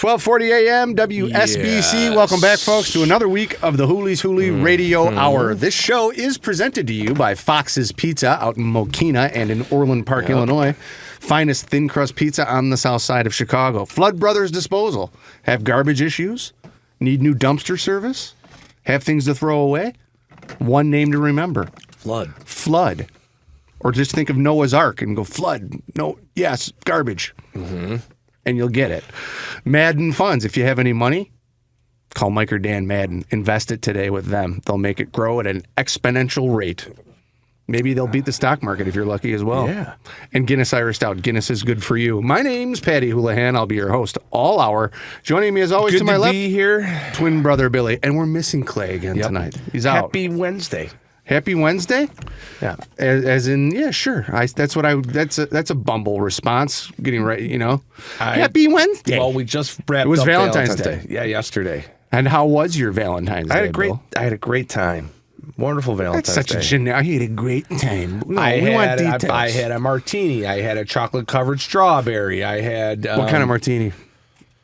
12:40 a.m. WSBC. Welcome back, folks, to another week of the Hooley's Houli Radio Hour. This show is presented to you by Fox's Pizza out in Mokina and in Orland Park, Illinois. Finest thin crust pizza on the south side of Chicago. Flood Brothers Disposal. Have garbage issues? Need new dumpster service? Have things to throw away? One name to remember. Flood. Or just think of Noah's Ark and go, flood. No, yes, garbage. And you'll get it. Madden Funds. If you have any money, call Mike or Dan Madden. Invest it today with them. They'll make it grow at an exponential rate. Maybe they'll beat the stock market if you're lucky as well. Yeah. And Guinness Irish Stout. Guinness is good for you. My name's Paddy Houlihan. I'll be your host all hour. Joining me as always Good to my to left, be here. twin brother Billy. And we're missing Clay again tonight. He's out. Happy Wednesday. Happy Wednesday? Yeah. As in, yeah, sure. That's a Bumble response. Getting right, you know. Happy Wednesday. Well, we just wrapped up. It was Valentine's Day. Yeah, yesterday. And how was your Valentine's Day? I had a great time. Wonderful Valentine's That's such Day. a generic. I had a great time. No, I want details. I had a martini. I had a chocolate covered strawberry. I had What kind of martini?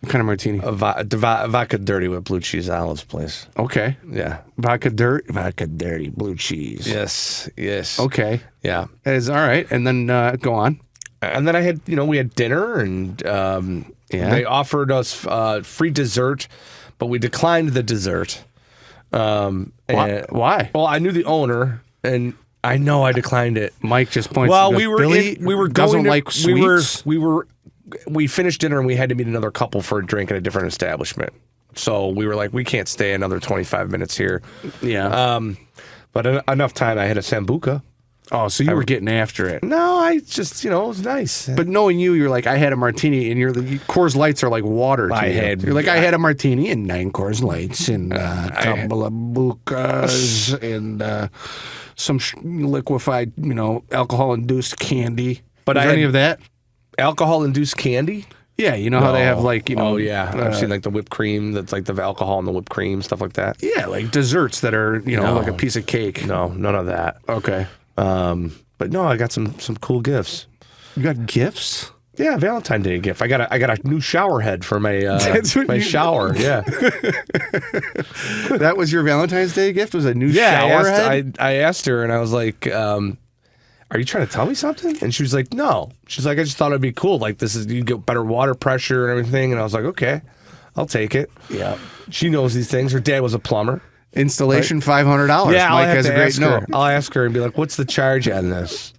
What kind of martini? a vodka dirty with blue cheese olives, please. Okay. Yeah. Vodka dirty, blue cheese. Yes. Okay. Yeah. Is all right. And then go on. And then I had, we had dinner, and they offered us free dessert, but we declined the dessert. Why? Well, I knew the owner, and I know I declined it. Mike just points. Well, to we were doesn't like sweets. We finished dinner and we had to meet another couple for a drink at a different establishment. So we were like, we can't stay another 25 minutes here. Yeah. But enough time. I had a sambuca. Oh, so you were getting after it. No, I just, it was nice. But knowing you're like, I had a martini, and Coors Lights are like water to you. You're like, I had a martini and 9 Coors Lights and a couple of bukas and some liquefied, alcohol-induced candy. But Is there any of that? Alcohol-induced candy? Yeah, you know how they have like, Oh, yeah. I've seen like the whipped cream that's like the alcohol and the whipped cream, stuff like that. Yeah, like desserts that are, like a piece of cake. No, none of that. Okay. But no, I got some cool gifts. You got gifts? Yeah, Valentine's Day gift. I got a new shower head for my my shower. Yeah. That was your Valentine's Day gift? Was a new shower head? I asked her, and I was like, are you trying to tell me something? And she was like, no. She's like, I just thought it'd be cool. Like, you get better water pressure and everything. And I was like, okay, I'll take it. Yeah. She knows these things. Her dad was a plumber. Installation $500. Yeah, Mike has a great note. I'll ask her and be like, what's the charge on this?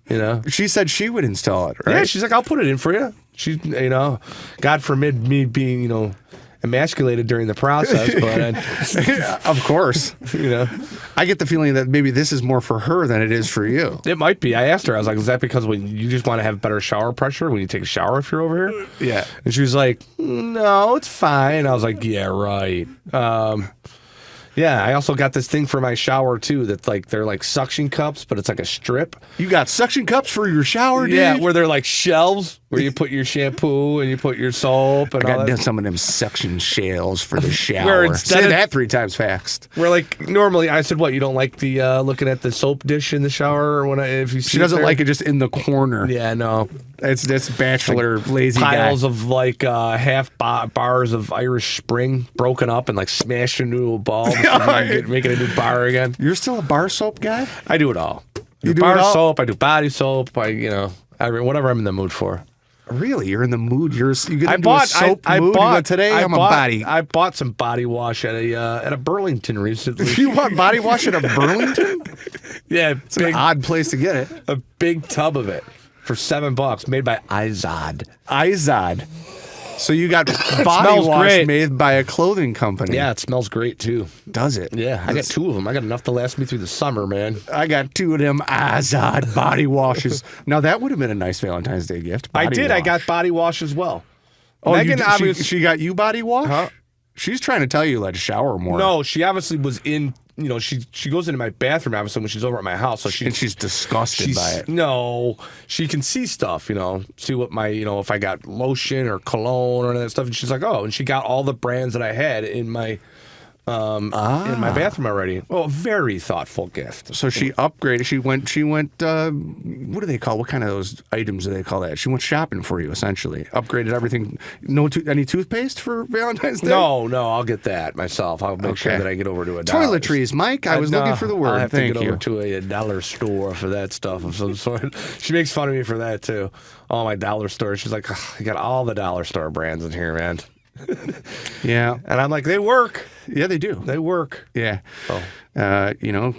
She said she would install it, right? Yeah, she's like, I'll put it in for you. She, God forbid me being, emasculated during the process, but of course, I get the feeling that maybe this is more for her than it is for you. It might be. I asked her, I was like, is that because when you just want to have better shower pressure when you take a shower if you're over here? Yeah. And she was like, no, it's fine. I was like, yeah, right. Yeah, I also got this thing for my shower too. That's like they're like suction cups, but it's like a strip. You got suction cups for your shower, dude? Yeah, where they're like shelves where you put your shampoo and you put your soap and all that. I got some of them suction shells for the shower. Say that 3 times fast. Where like normally I said, what, you don't like the looking at the soap dish in the shower or if you see she doesn't like it just in the corner. Yeah, no. It's bachelor like lazy piles guy. of like half bars of Irish Spring broken up and like smashed into a ball. Making a new bar again. You're still a bar soap guy? I do it all. You do bar it all? soap. I do body soap. Whatever I'm in the mood for. Really, you're in the mood. You get I into bought a soap I mood. bought You go, today. I'm a body. I bought some body wash at a Burlington recently. You want body wash at a Burlington? Yeah, it's an odd place to get it. A big tub of it for $7, made by Izod. Izod. So you got body wash great. made by a clothing company. Yeah, it smells great too. Does it? Yeah, I got 2 of them. I got enough to last me through the summer, man. I got 2 of them Izod body washes. Now that would have been a nice Valentine's Day gift. I did. Wash. I got body wash as well. Oh, Megan, she got you body wash? Huh? She's trying to tell you to shower more. No, she obviously was in. She goes into my bathroom obviously when she's over at my house, so she's disgusted by it. No, she can see stuff. See what my if I got lotion or cologne or that stuff, and she's like, oh, and she got all the brands that I had in my in my bathroom already. Oh, a very thoughtful gift. So she upgraded. She went. What do they call? What kind of those items do they call that? She went shopping for you, essentially. Upgraded everything. No, any toothpaste for Valentine's Day? No, I'll get that myself. I'll make sure that I get over to a toiletries, Mike. I was looking for the word. I'll have Thank to get you. over to a dollar store for that stuff of some sort. She makes fun of me for that too. Oh, my dollar store. She's like, you got all the dollar store brands in here, man. Yeah. And I'm like, they work. Yeah, they do. They work. Yeah. Oh.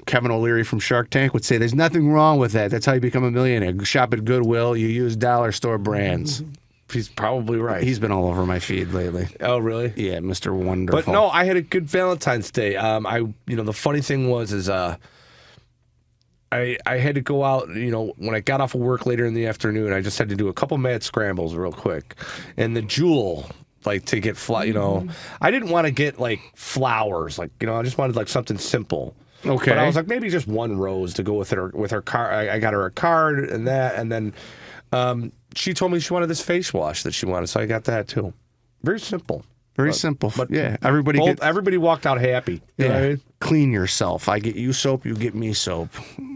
Kevin O'Leary from Shark Tank would say there's nothing wrong with that. That's how you become a millionaire. Shop at Goodwill. You use dollar store brands. He's probably right. He's been all over my feed lately. Oh, really? Yeah, Mr. Wonderful. But no, I had a good Valentine's Day. The funny thing was I had to go out, when I got off of work later in the afternoon, I just had to do a couple mad scrambles real quick. And the Jewel, to get, I didn't want to get, flowers. I just wanted, something simple. Okay. But I was like, maybe just one rose to go with her card. I got her a card and that. And then she told me she wanted this face wash that she wanted, so I got that, too. Very simple. Very simple. But yeah, everybody walked out happy. You know what I mean? Clean yourself. I get you soap, you get me soap.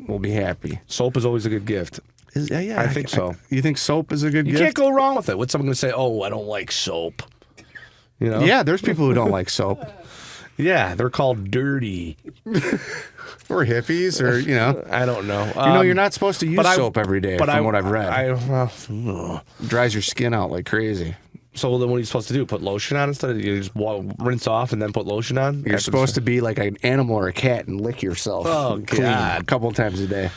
We'll be happy. Soap is always a good gift. I think so. You think soap is a good gift? You can't go wrong with it. What's someone going to say? Oh, I don't like soap. Yeah, there's people who don't like soap. Yeah, they're called dirty. Or hippies, or, I don't know. You're not supposed to use soap every day, from what I've read. Drives your skin out like crazy. So then what are you supposed to do? Put lotion on instead of you just rinse off and then put lotion on? You're supposed to be like an animal or a cat and lick yourself. Oh, clean God. a couple times a day.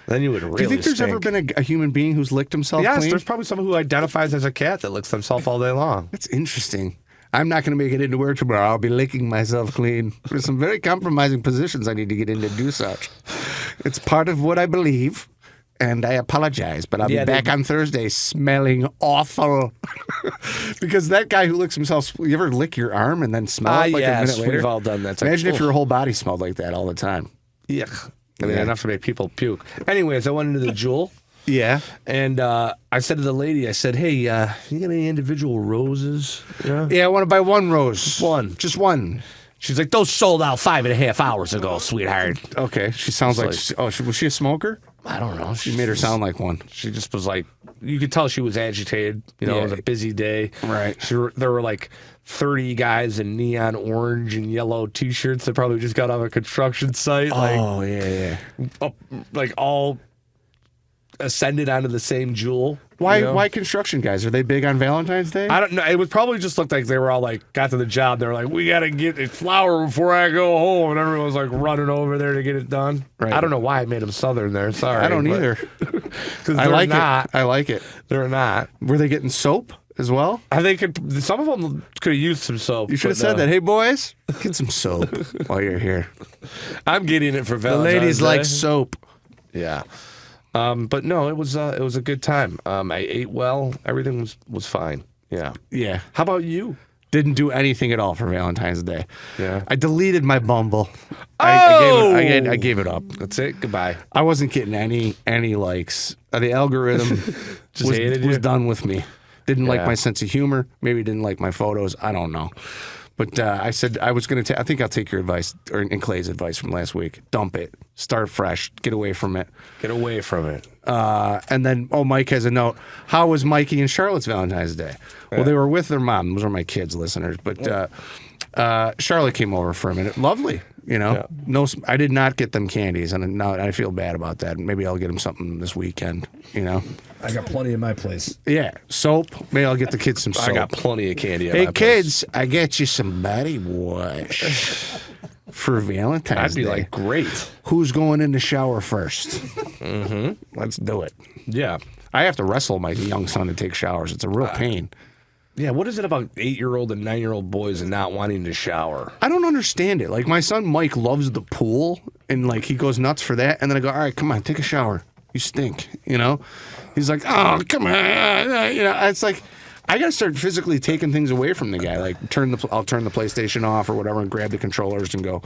Then you would really Do you think there's ever been a human being who's licked himself clean? clean? There's probably someone who identifies as a cat that licks themselves all day long. That's interesting. I'm not going to make it into work tomorrow. I'll be licking myself clean. There's some very compromising positions I need to get in to do such. It's part of what I believe, and I apologize, but I'll be back on Thursday smelling awful. Because that guy who licks himself, you ever lick your arm and then smell it a minute later? We've all done that. Imagine if your whole body smelled like that all the time. Yuck. Enough to make people puke. Anyways, I went into the Jewel. Yeah. And I said to the lady, I said, hey, you got any individual roses? Yeah, I want to buy one rose. One. Just one. She's like, those sold out 5.5 hours ago, sweetheart. Okay. She sounds was she a smoker? I don't know. She made her sound like one. She just was like, you could tell she was agitated. It was a busy day. Right. There were 30 guys in neon orange and yellow T-shirts that probably just got off a construction site. All ascended onto the same Jewel. Why construction guys? Are they big on Valentine's Day? I don't know. It would probably just look like they were all got to the job. They were like, we got to get a flower before I go home. And everyone was running over there to get it done. Right. I don't know why I made them Southern there. Sorry. I don't either. I like it. I like it. They're not. Were they getting soap as well? Some of them could have used some soap. You should have said that. Hey, boys, get some soap while you're here. I'm getting it for Valentine's The ladies Day. like soap. Yeah. But no, it was a good time. I ate well. Everything was fine. Yeah. Yeah. How about you? Didn't do anything at all for Valentine's Day. Yeah. I deleted my Bumble. I gave it up. That's it. Goodbye. I wasn't getting any likes. The algorithm was done with me. Didn't like my sense of humor. Maybe didn't like my photos. I don't know. But I said I was going to. I think I'll take your advice and Clay's advice from last week. Dump it. Start fresh. Get away from it. Get away from it. And then, Mike has a note. How was Mikey and Charlotte's Valentine's Day? Yeah. Well, they were with their mom. Those are my kids, listeners. But Charlotte came over for a minute. Lovely. No, I did not get them candies, and now I feel bad about that. Maybe I'll get them something this weekend. I got plenty in my place. Yeah, soap. Maybe I'll get the kids some soap. I got plenty of candy. Hey, kids, I get you some body wash for Valentine's Day. I'd be great. Who's going in the shower first? Mm-hmm. Let's do it. Yeah, I have to wrestle my young son to take showers. It's a real pain. Yeah, what is it about 8-year-old and 9-year-old boys and not wanting to shower? I don't understand it. My son Mike loves the pool, and he goes nuts for that. And then I go, all right, come on, take a shower. You stink, He's like, oh, come on. It's I got to start physically taking things away from the guy. I'll turn the PlayStation off or whatever and grab the controllers and go,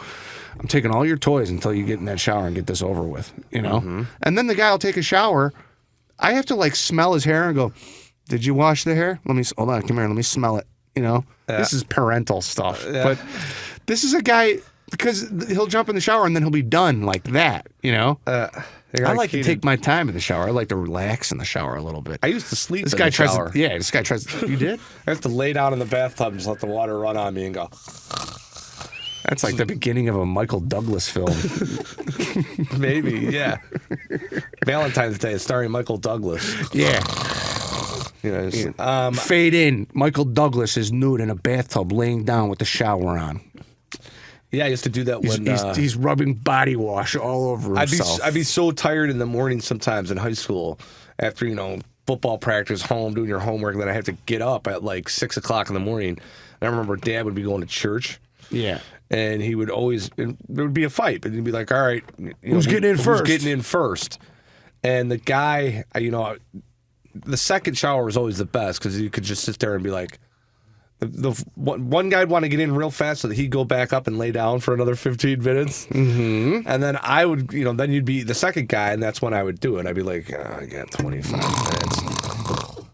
I'm taking all your toys until you get in that shower and get this over with, Mm-hmm. And then the guy will take a shower. I have to smell his hair and go, did you wash the hair? Hold on, come here, let me smell it. This is parental stuff. Yeah. But This is a guy, because he'll jump in the shower and then he'll be done like that, you know? I like to take my time in the shower. I like to relax in the shower a little bit. I used to sleep This in guy the tries shower. this guy tries. You did? I have to lay down in the bathtub and just let the water run on me and go. That's like the beginning of a Michael Douglas film. Maybe, yeah. Valentine's Day starring Michael Douglas. Yeah. You know, Fade in. Michael Douglas is nude in a bathtub laying down with the shower on. yeah, I used to do that when He's rubbing body wash all over himself. I'd be so tired in the morning sometimes in high school after, you know, football practice, home, doing your homework, and then I have to get up at like 6 o'clock in the morning. And I remember Dad would be going to church. Yeah. And he would always, there would be a fight, but he'd be like, all right. Who's getting in first? Who's getting in first? And the guy, you know, the second shower was always the best because you could just sit there and be like, one guy'd want to get in real fast so that he'd go back up and lay down for another 15 minutes. Mm-hmm. And then I would, you know, then you'd be the second guy, and that's when I would do it. I'd be like, I got 25 minutes.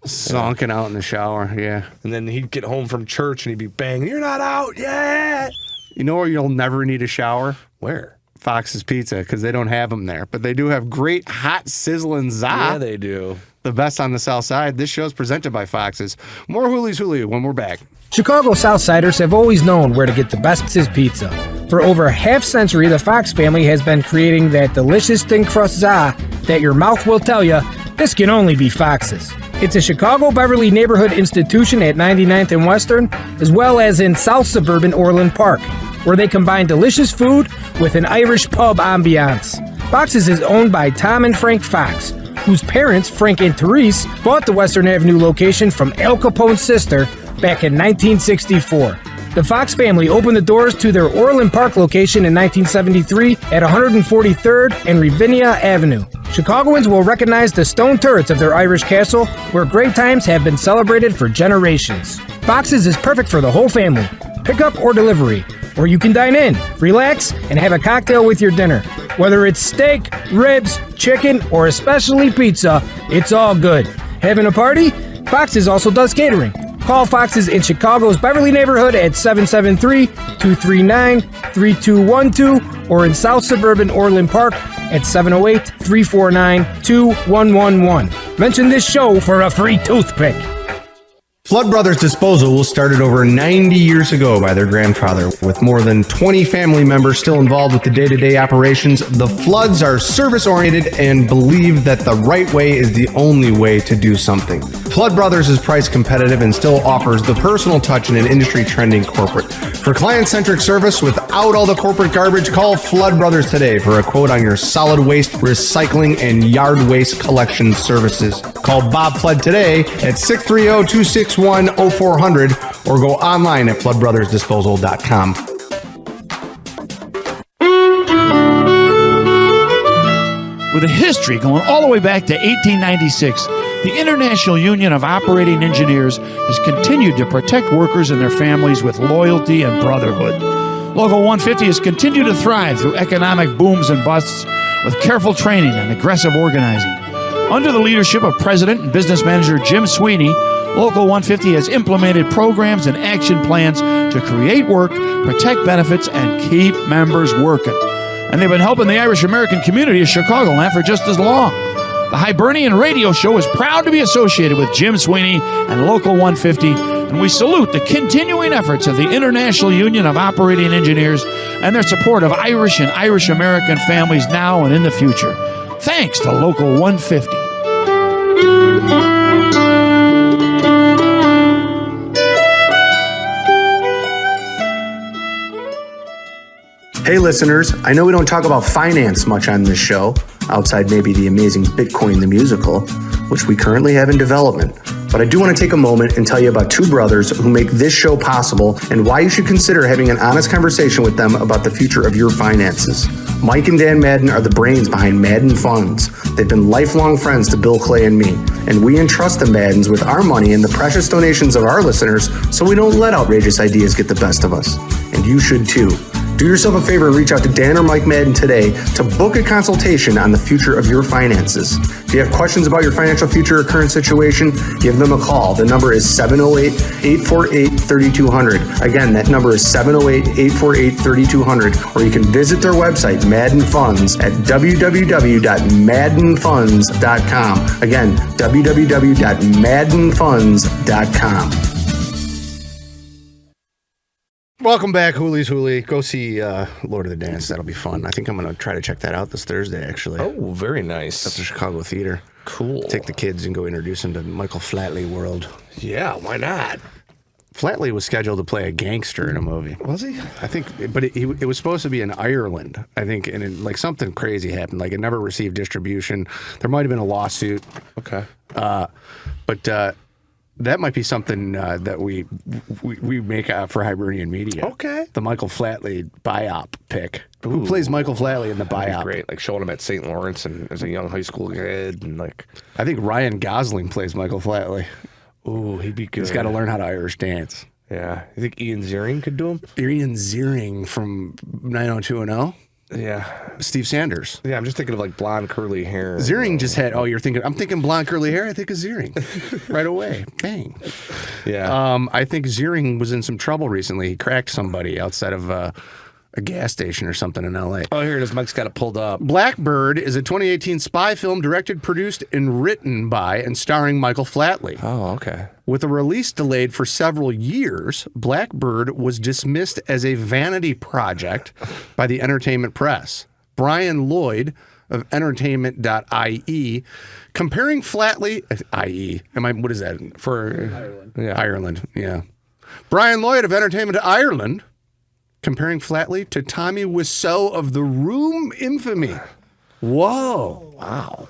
Sonking out in the shower, yeah. And then he'd get home from church and he'd be banging, you're not out yet. You know where you'll never need a shower? Where? Fox's Pizza, because they don't have them there. But they do have great hot sizzling za. Yeah, they do. The best on the South Side. This show is presented by Fox's. More Hooley's Houli when we're back. Chicago Southsiders have always known where to get the best Fox's Pizza. For over a half-century, the Fox family has been creating that delicious thin crust za that your mouth will tell you, this can only be Fox's. It's a Chicago Beverly neighborhood institution at 99th and Western, as well as in South Suburban Orland Park, where they combine delicious food with an Irish pub ambiance. Fox's is owned by Tom and Frank Fox, whose parents, Frank and Therese, bought the Western Avenue location from Al Capone's sister back in 1964. The Fox family opened the doors to their Orland Park location in 1973 at 143rd and Ravinia Avenue. Chicagoans will recognize the stone turrets of their Irish castle, where great times have been celebrated for generations. Fox's is perfect for the whole family, pickup or delivery, or you can dine in, relax, and have a cocktail with your dinner. Whether it's steak, ribs, chicken, or especially pizza, it's all good. Having a party? Fox's also does catering. Call Fox's in Chicago's Beverly neighborhood at 773-239-3212 or in South Suburban Orland Park at 708-349-2111. Mention this show for a free toothpick. Flood Brothers Disposal was started over 90 years ago by their grandfather. With more than 20 family members still involved with the day-to-day operations, the Floods are service-oriented and believe that the right way is the only way to do something. Flood Brothers is price competitive and still offers the personal touch in an industry-trending corporate. For client-centric service without all the corporate garbage, call Flood Brothers today for a quote on your solid waste, recycling, and yard waste collection services. Call Bob Flood today at 630-261-0400 or go online at floodbrothersdisposal.com. With a history going all the way back to 1896, the International Union of Operating Engineers has continued to protect workers and their families with loyalty and brotherhood. Local 150 has continued to thrive through economic booms and busts with careful training and aggressive organizing. Under the leadership of President and Business Manager Jim Sweeney, Local 150 has implemented programs and action plans to create work, protect benefits, and keep members working. And they've been helping the Irish American community of Chicagoland for just as long. The Hibernian Radio Show is proud to be associated with Jim Sweeney and Local 150, and we salute the continuing efforts of the International Union of Operating Engineers and their support of Irish and Irish American families now and in the future. Thanks to Local 150. Hey listeners, I know we don't talk about finance much on this show, outside maybe the amazing Bitcoin the Musical, which we currently have in development. But I do want to take a moment and tell you about two brothers who make this show possible and why you should consider having an honest conversation with them about the future of your finances. Mike and Dan Madden are the brains behind Madden Funds. They've been lifelong friends to Bill Clay and me, and we entrust the Maddens with our money and the precious donations of our listeners so we don't let outrageous ideas get the best of us. And you should too. Do yourself a favor and reach out to Dan or Mike Madden today to book a consultation on the future of your finances. If you have questions about your financial future or current situation, give them a call. The number is 708-848-3200. Again, that number is 708-848-3200, or you can visit their website, Madden Funds, at www.maddenfunds.com. Again, www.maddenfunds.com. Welcome back, Hooley's Houli. Go see Lord of the Dance. That'll be fun. I think I'm going to try to check that out this Thursday, actually. Oh, very nice. At the Chicago Theater. Cool. Take the kids and go introduce them to Michael Flatley world. Yeah, why not? Flatley was scheduled to play a gangster in a movie. Was he? I think, but it was supposed to be in Ireland, I think, and like something crazy happened. Like it never received distribution. There might have been a lawsuit. Okay. But that might be something that we make for Hibernian Media. Okay. The Michael Flatley biop pick. Ooh. Who plays Michael Flatley in the biop? Great, like showing him at St. Lawrence and as a young high school kid, and like. I think Ryan Gosling plays Michael Flatley. Ooh, he'd be good. He's got to learn how to Irish dance. Yeah, you think Ian Ziering could do him? Ian Ziering from 90210. Yeah. Steve Sanders. Yeah, I'm just thinking of like blonde curly hair. Ziering just had. Oh, I'm thinking blonde curly hair. I think of Ziering right away. Bang. Yeah. I think Ziering was in some trouble recently. He cracked somebody outside of a gas station or something in L.A. Oh, here it is. Mike's got it pulled up. Blackbird is a 2018 spy film directed, produced, and written by and starring Michael Flatley. Oh, okay. With a release delayed for several years, Blackbird was dismissed as a vanity project by the entertainment press. Brian Lloyd of entertainment.ie comparing Flatley, IE, what is that? For Ireland. Yeah. Ireland, yeah. Brian Lloyd of Entertainment Ireland comparing Flatley to Tommy Wiseau of The Room infamy. Whoa. Wow.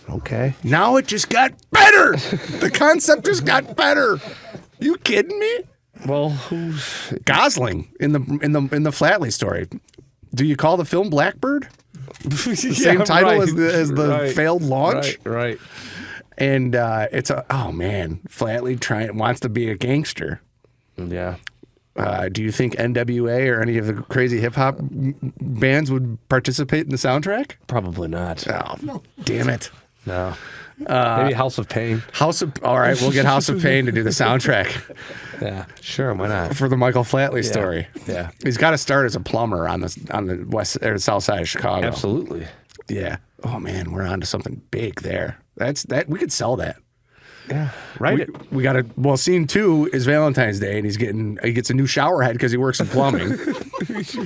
Okay. Now it just got better. The concept just got better. You kidding me? Well, who's Gosling in the Flatley story? Do you call the film Blackbird? The same title right. as the Right. failed launch. Right. And it's Flatley wants to be a gangster. Yeah. Do you think NWA or any of the crazy hip hop bands would participate in the soundtrack? Probably not. Oh, damn it. No. Maybe House of Pain. All right, we'll get House of Pain to do the soundtrack Yeah, sure. Why not? for the Michael Flatley story. Yeah. He's got to start as a plumber on the west or south side of Chicago. Absolutely. Yeah. Oh man, we're on to something big there. We could sell that. Yeah. Right. We got to. Well, scene 2 is Valentine's Day, and he gets a new shower head because he works in plumbing.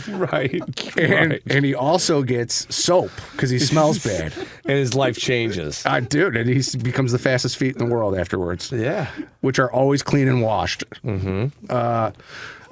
Right. And he also gets soap because he smells bad. And his life changes. Dude, and he becomes the fastest feet in the world afterwards. Yeah. Which are always clean and washed. Mm-hmm. I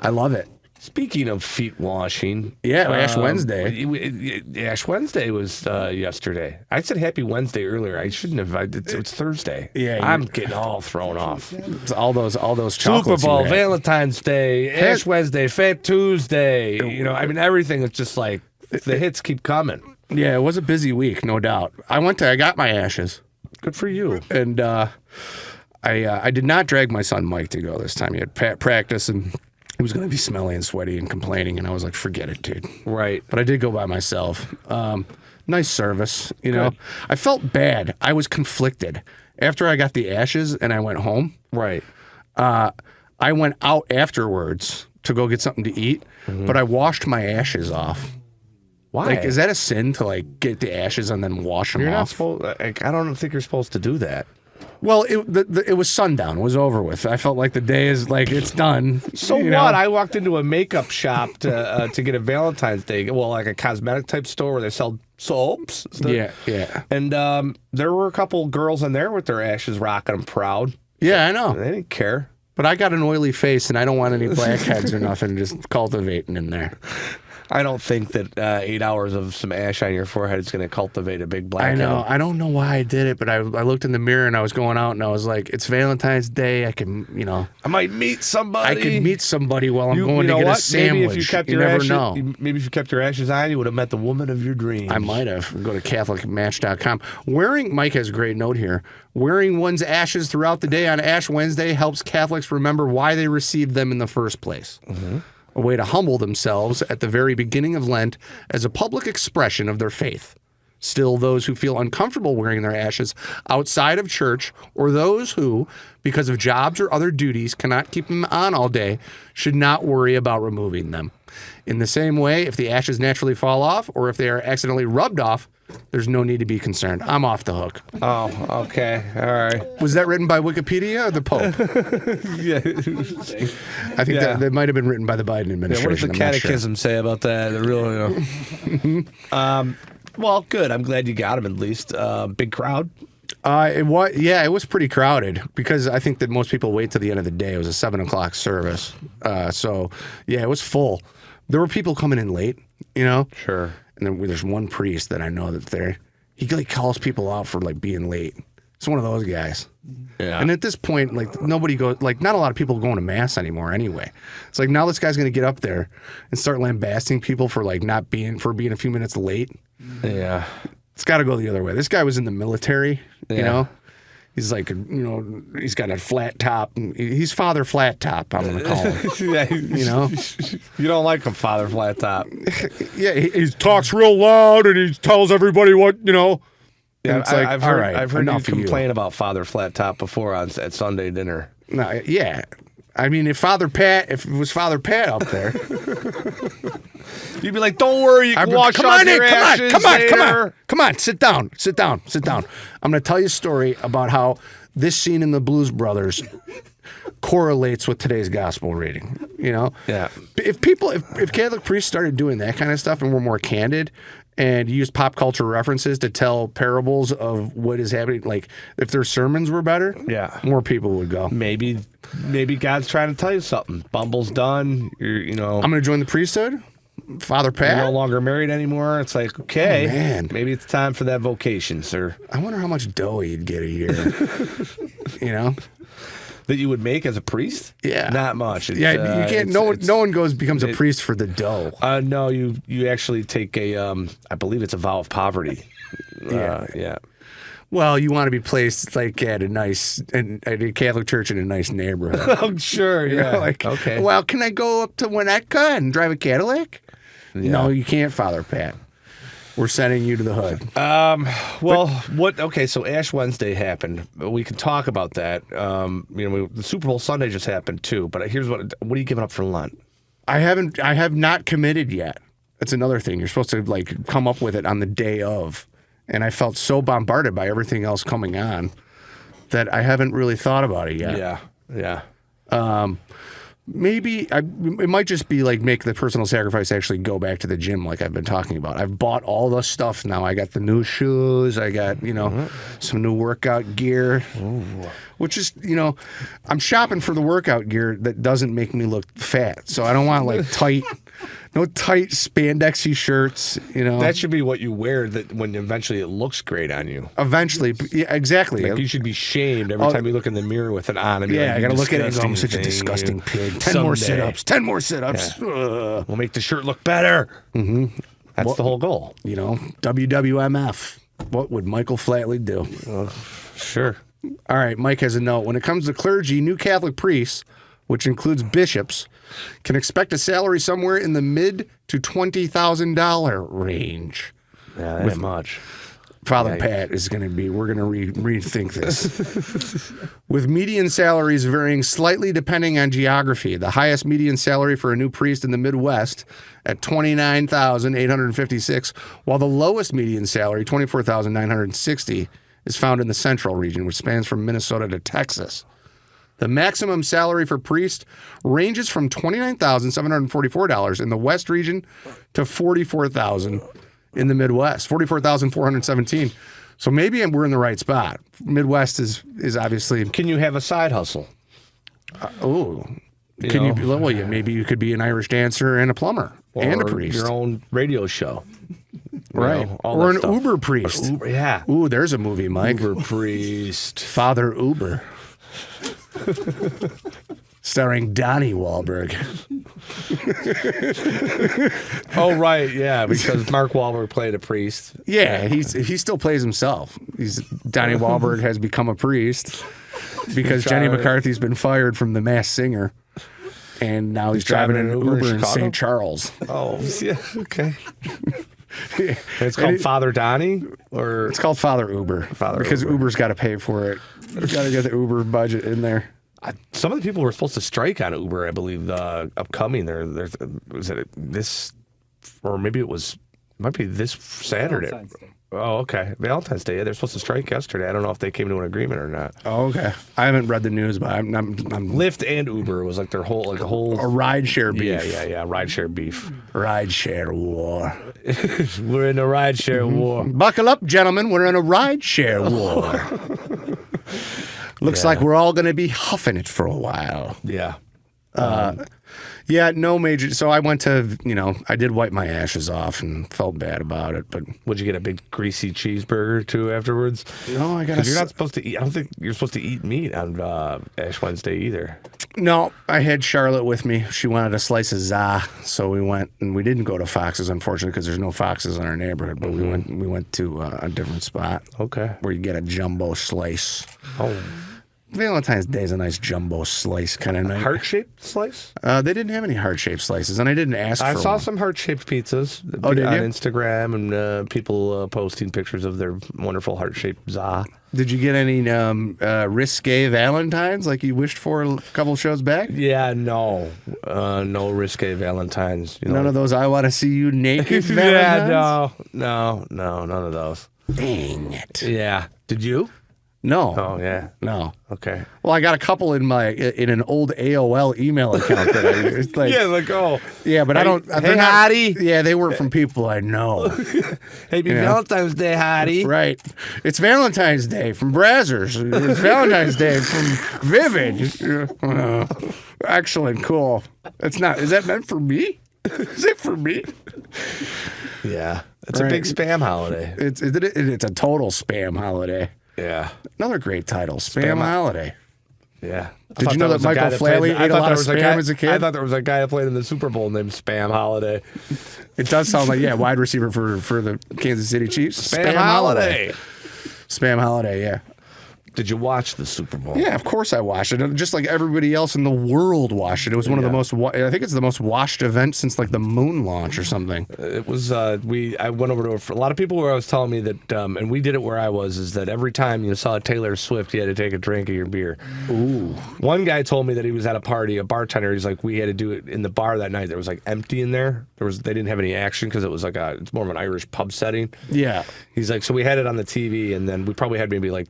love it. Speaking of feet washing. Yeah, Ash Wednesday. Ash Wednesday was yesterday. I said Happy Wednesday earlier. I shouldn't have. It's Thursday. Yeah, I'm getting all thrown off. It's all those chocolates. Super Bowl, you had. Valentine's Day, Ash Wednesday, Fat Tuesday. Everything is just like the hits keep coming. Yeah, it was a busy week, no doubt. I got my ashes. Good for you. And I did not drag my son Mike to go this time. He had practice and he was going to be smelly and sweaty and complaining, and I was like, forget it, dude. Right. But I did go by myself. Nice service, you know. I felt bad. I was conflicted. After I got the ashes and I went home, Right. I went out afterwards to go get something to eat, but I washed my ashes off. Why? Like, is that a sin to like get the ashes and then wash them You're not off? supposed. I don't think you're supposed to do that. Well, it was sundown. It was over with. I felt like the day is like it's done. So you what? know? I walked into a makeup shop to get a Valentine's Day, like a cosmetic type store where they sell soaps. Yeah. And there were a couple girls in there with their ashes rocking them proud. Yeah, I know. They didn't care. But I got an oily face, and I don't want any blackheads or nothing just cultivating in there. I don't think that 8 hours of some ash on your forehead is going to cultivate a big blackhead. I know. I don't know why I did it, but I looked in the mirror and I was going out and I was like, it's Valentine's Day. I can, I might meet somebody. I could meet somebody while I'm going to get a sandwich. Maybe if you kept you your never ashes, know. Maybe if you kept your ashes on, you would have met the woman of your dreams. I might have. Go to CatholicMatch.com. Mike has a great note here. Wearing one's ashes throughout the day on Ash Wednesday helps Catholics remember why they received them in the first place. Mm-hmm. a way to humble themselves at the very beginning of Lent as a public expression of their faith. Still, those who feel uncomfortable wearing their ashes outside of church, or those who, because of jobs or other duties, cannot keep them on all day, should not worry about removing them. In the same way, if the ashes naturally fall off, or if they are accidentally rubbed off, there's no need to be concerned. I'm off the hook. Oh, okay. All right. Was that written by Wikipedia or the Pope? Yeah. I think that might have been written by the Biden administration. What does the I'm not sure. catechism say about that? The real, well, good. I'm glad you got him at least. Big crowd. It was pretty crowded because I think that most people wait till the end of the day. It was a 7:00 service. So it was full. There were people coming in late, Sure. And then there's one priest that I know that's there. He calls people out for being late. It's one of those guys. Yeah. And at this point, nobody goes, not a lot of people going to mass anymore anyway. It's now this guy's going to get up there and start lambasting people for being a few minutes late. Yeah. It's got to go the other way. This guy was in the military, He's he's got a flat top. He's Father Flat Top, I'm going to call him. You don't like him, Father Flat Top. Yeah, he talks real loud and he tells everybody what. Yeah, it's I've heard, all right, I've heard you enough of complain about Father Flat Top before at Sunday dinner. No, yeah. I mean, if it was Father Pat up there, you'd be like, "Don't worry, you can wash off your ashes later." Come on, sit down. I'm going to tell you a story about how this scene in the Blues Brothers correlates with today's gospel reading. Yeah. If Catholic priests started doing that kind of stuff and were more candid and used pop culture references to tell parables of what is happening, if their sermons were better, more people would go. Maybe God's trying to tell you something. Bumble's done. I'm going to join the priesthood. Father Pat. You're no longer married anymore. It's okay, man. Maybe it's time for that vocation, sir. I wonder how much dough you'd get a year. That you would make as a priest? Yeah, not much. You can't. No one becomes a priest for the dough. No, you actually take I believe it's a vow of poverty. Yeah. Well, you want to be placed at a Catholic church in a nice neighborhood. Oh, sure, yeah. Okay. Well, can I go up to Winnetka and drive a Cadillac? Yeah. No, you can't, Father Pat. We're sending you to the hood. Okay, so Ash Wednesday happened. We can talk about that. The Super Bowl Sunday just happened too. But here's what are you giving up for Lent? I have not committed yet. That's another thing. You're supposed to come up with it on the day of. And I felt so bombarded by everything else coming on that I haven't really thought about it yet. Yeah. Maybe it might just be make the personal sacrifice actually go back to the gym like I've been talking about. I've bought all the stuff now. I got the new shoes. I got, some new workout gear, which is, I'm shopping for the workout gear that doesn't make me look fat. So I don't want no tight spandexy shirts, That should be what you wear when eventually it looks great on you. Eventually, yeah, exactly. You should be shamed every time you look in the mirror with it on. I got to look at it and go, I'm such a disgusting pig. 10 more sit-ups. Yeah. We'll make the shirt look better. Mm-hmm. That's the whole goal. WWMF. What would Michael Flatley do? Sure. All right, Mike has a note. When it comes to clergy, new Catholic priests, which includes bishops, can expect a salary somewhere in the mid to $20,000 range. Yeah, that ain't much. Father Pat is going to be, we're going to rethink this. With median salaries varying slightly depending on geography. The highest median salary for a new priest in the Midwest at $29,856, while the lowest median salary, $24,960, is found in the central region, which spans from Minnesota to Texas. The maximum salary for priest ranges from $29,744 in the West region to $44,000 in the Midwest, $44,417. So maybe we're in the right spot. Midwest is obviously. Can you have a side hustle? Maybe you could be an Irish dancer and a plumber and a priest. Your own radio show. Right. Or an Uber priest. Yeah. Ooh, there's a movie, Mike. Uber priest. Father Uber. Starring Donnie Wahlberg. Oh, right, yeah, because Mark Wahlberg played a priest. Yeah, he still plays himself. Donnie Wahlberg has become a priest because Jenny McCarthy's been fired from The Masked Singer. and now he's driving an Uber in Chicago? St. Charles. Oh, yeah, okay. And it's called Father Donnie, or It's called Father Uber. Because Uber's got to pay for it. You've got to get the Uber budget in there. some of the people were supposed to strike on Uber. I believe upcoming. There's was it this, or maybe it might be this Saturday. Oh, okay. Valentine's Day. Yeah, they're supposed to strike yesterday. I don't know if they came to an agreement or not. Oh, okay. I haven't read the news, but I'm Lyft and Uber was like their whole a rideshare beef. Yeah. Rideshare beef. Rideshare war. We're in a rideshare war. Buckle up, gentlemen. We're in a rideshare war. Looks like we're all going to be huffing it for a while. Yeah. Yeah, no major. So I went to, I did wipe my ashes off and felt bad about it. But Would you get a big greasy cheeseburger too afterwards? no, I got Because you're not supposed to eat. I don't think you're supposed to eat meat on Ash Wednesday either. No, I had Charlotte with me. She wanted a slice of za, so we went, and we didn't go to Fox's, unfortunately, because there's no Fox's in our neighborhood. But we went to a different spot. Okay. Where you get a jumbo slice. Oh, Valentine's Day is a nice jumbo slice kind of night. heart-shaped slice? They didn't have any heart-shaped slices, and I didn't ask I for saw one. some heart-shaped pizzas Oh, did on you? Instagram, and people posting pictures of their wonderful heart-shaped za. Did you get any risque Valentines like you wished for a couple shows back? Yeah, no risque Valentines. None of those I want to see you naked Yeah, Valentines? no, none of those. Dang it. Yeah. Did you? No. Oh, yeah. No. Okay. Well, I got a couple in an old AOL email account that it's like yeah, but I don't. Hey, they're not- Hottie. Yeah, they weren't from people I know. Happy Valentine's Day, Hottie. Right. It's Valentine's Day from Brazzers. It's Valentine's Day from Vivid. Excellent. Cool. It's not. Is that meant for me? Is it for me? Yeah. It's Right. a big spam holiday. It's a total spam holiday. Yeah. Another great title, Spam Holiday. Yeah. Did you know that Michael Flatley ate a lot of Spam as a kid? I thought there was a guy that played in the Super Bowl named Spam Holiday. It does sound like, wide receiver for the Kansas City Chiefs. Spam Holiday. Spam Holiday, yeah. Did you watch the Super Bowl? Yeah, of course I watched it. Just like everybody else in the world watched it. It was one of the most, I think it's the most watched event since like the moon launch or something. It was, I went over to a lot of people where I was telling me that, and we did it where I was, is that every time you saw Taylor Swift, you had to take a drink of your beer. Ooh. One guy told me that he was at a party, a bartender, he's like, we had to do it in the bar that night. There was like empty in there. They didn't have any action because it was like it's more of an Irish pub setting. Yeah. He's like, so we had it on the TV, and then we probably had maybe like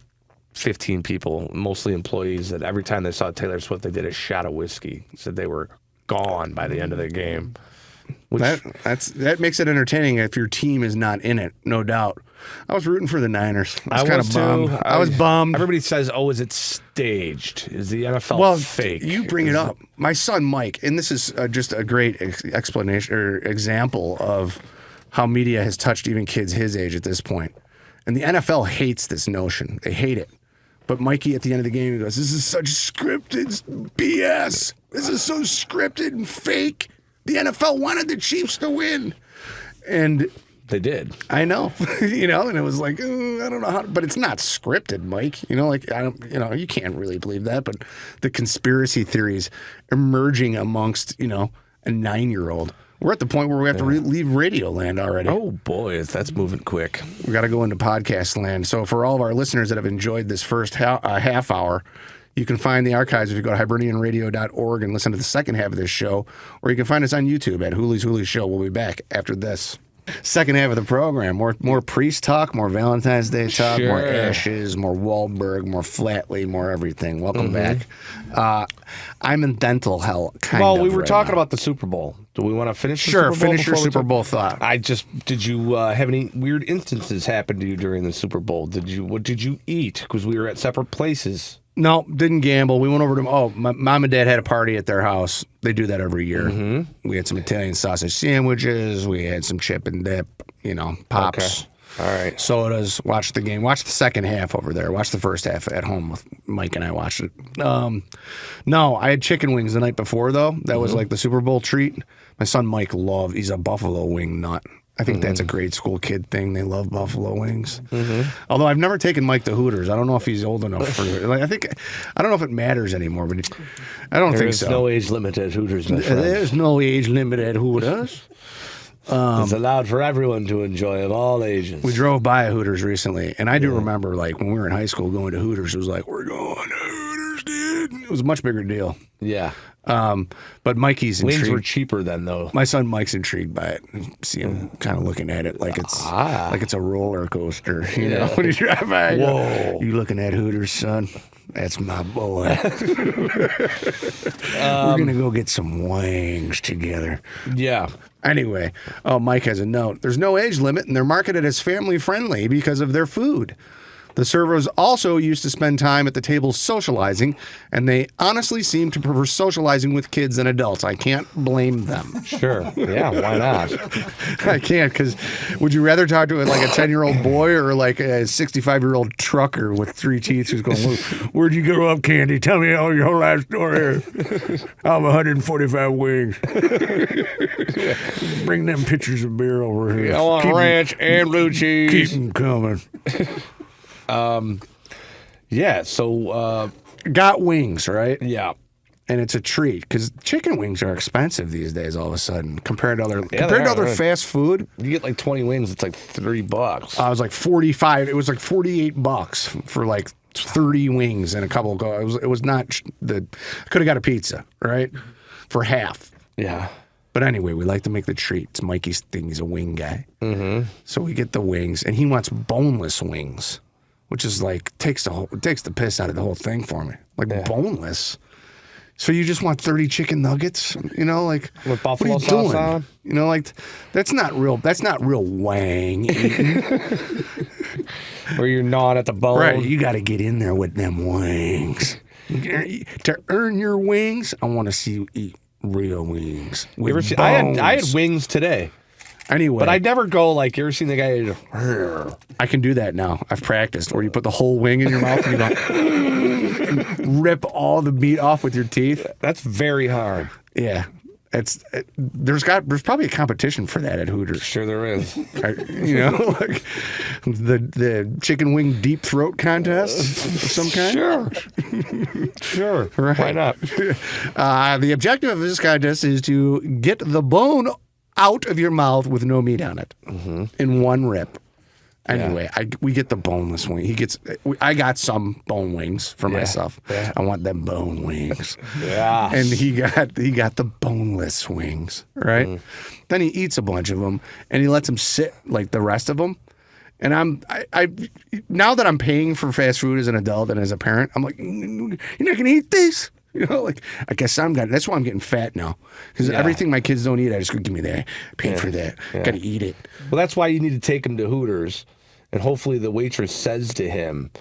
15 people, mostly employees, that every time they saw Taylor Swift, they did a shot of whiskey. Said they were gone by the end of the game. Which, That makes it entertaining if your team is not in it, no doubt. I was rooting for the Niners. I was kind of bummed. I was bummed. Everybody says, "Oh, is it staged? Is the NFL fake?" You bring it up. My son Mike, and this is just a great explanation or example of how media has touched even kids his age at this point. And the NFL hates this notion. They hate it. But Mikey, at the end of the game, he goes, "This is such scripted BS. This is so scripted and fake. The NFL wanted the Chiefs to win." And they did. I know, and it was like, I don't know how, but it's not scripted, Mike. You can't really believe that. But the conspiracy theories emerging amongst, a 9-year-old. We're at the point where we have to leave Radioland already. Oh boy, that's moving quick. We got to go into podcast land. So for all of our listeners that have enjoyed this first half hour, you can find the archives if you go to hibernianradio.org and listen to the second half of this show, or you can find us on YouTube at Hooley's Hooley Show. We'll be back after this. Second half of the program, more priest talk, more Valentine's Day talk, more Ashes, more Wahlberg, more Flatley, more everything. Welcome back. I'm in dental hell, we were talking about the Super Bowl. Do we want to finish the Super Bowl? Sure, finish your Super Bowl thought. Did you have any weird instances happen to you during the Super Bowl? What did you eat? Because we were at separate places. No, didn't gamble. We went over to my mom and dad had a party at their house. They do that every year. Mm-hmm. We had some Italian sausage sandwiches. We had some chip and dip, pops. Okay. All right. Sodas. Watched the game. Watched the second half over there. Watched the first half at home with Mike and I watched it. No, I had chicken wings the night before, though. That was like the Super Bowl treat. My son Mike he's a buffalo wing nut. I think that's a grade school kid thing. They love buffalo wings. Although I've never taken Mike to Hooters. I don't know if he's old enough for it. Like, I don't know if it matters anymore, but I don't think so. There's no age limit at Hooters, my friend. There's no age limit at Hooters. It's allowed for everyone to enjoy of all ages. We drove by a Hooters recently, and I do remember, like, when we were in high school going to Hooters, it was like, we're going to Hooters, dude. It was a much bigger deal. Yeah. But Mikey's intrigued. Wings were cheaper then, though. My son Mike's intrigued by it. See him kind of looking at it like it's a roller coaster. You know, when you drive by, you looking at Hooters, son? That's my boy. We're gonna go get some wings together. Yeah. Anyway, Mike has a note. There's no age limit, and they're marketed as family friendly because of their food. The servers also used to spend time at the table socializing, and they honestly seem to prefer socializing with kids than adults. I can't blame them. Sure. Yeah, why not? I can't, because would you rather talk to like a 10-year-old boy or like a 65-year-old trucker with 3 teeth who's going, where'd you grow up, Candy? Tell me all your whole life story. I'm 145 wings. Bring them pitchers of beer over here. I want ranch and blue cheese. Keep them coming. Yeah, so got wings, right? yeah. And it's a treat because chicken wings are expensive these days. All of a sudden, compared to other Right. fast food, You get like 20 wings, it's like $30. I was like 45. It was like $48 for like 30 wings and a couple of. It was not the. I could have got a pizza, right, for half. Yeah. But anyway, we like to make the treat. It's Mikey's thing. He's a wing guy. So we get the wings, and he wants boneless wings, which is like takes the piss out of the whole thing for me. Like boneless. So you just want 30 chicken nuggets, you know, like With what are buffalo you sauce doing? on? You know, like that's not real wang eating. Where you're gnawing at the bone. Right, you got to get in there with them wings. To earn your wings, I want to see you eat real wings. You With ever see, bones. I had wings today. Anyway, But I never go like, you ever seen the guy? I can do that now. I've practiced. Where you put the whole wing in your mouth and you go, and rip all the meat off with your teeth. That's very hard. Yeah, there's probably a competition for that at Hooters. Sure there is. You know, like the chicken wing deep throat contest of some kind. Sure. Right. Why not? The objective of this contest is to get the bone out of your mouth with no meat on it in one rip. Anyway, we get the boneless wing. I got some bone wings for myself. Yeah. I want them bone wings. Yeah. And he got the boneless wings, right? Then he eats a bunch of them and he lets them sit like the rest of them. And I now that I'm paying for fast food as an adult and as a parent, I'm like, you're not gonna eat this. You know, like I guess that's why I'm getting fat now because everything my kids don't eat, I just go give me that. Paid for that. Got to eat it. Well, that's why you need to take him to Hooters, and hopefully the waitress says to him,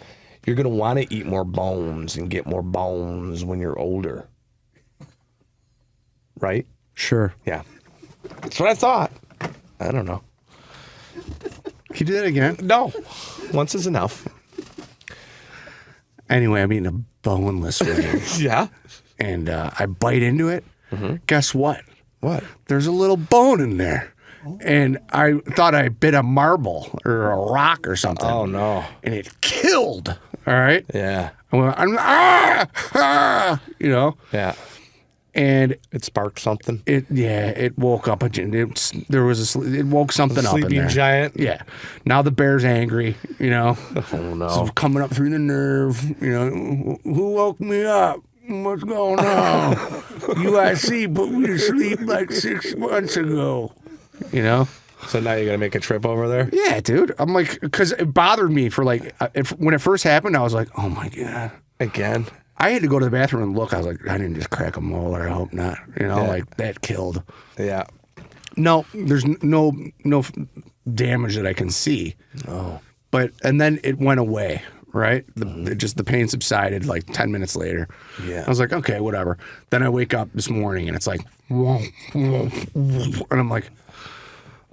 "You're going to want to eat more bones and get more bones when you're older." Right? Sure. Yeah. That's what I thought. I don't know. Can you do that again? No. Once is enough. Anyway, I'm eating a boneless wing. Yeah. And I bite into it. Guess what? What? There's a little bone in there. And I thought I bit a marble or a rock or something. Oh, no. And it killed. All right? Yeah. I went, you know? Yeah. And It sparked something. it woke up it woke something up in Sleeping there. giant. Yeah. Now the bear's angry, you know. Oh, no. So coming up through the nerve, you know, who woke me up? What's going on? UIC put me to sleep like 6 months ago. You know? So now you're going to make a trip over there? Yeah, dude. I'm like, because it bothered me for like, when it first happened, I was like, oh my God. Again? I had to go to the bathroom and look. I was like, I didn't just crack a molar. I hope not. You know, like that killed. Yeah. No, there's no damage that I can see. Oh. And then it went away, right? The pain subsided like 10 minutes later. Yeah. I was like, okay, whatever. Then I wake up this morning and it's like, whoa, whoa, whoa. And I'm like,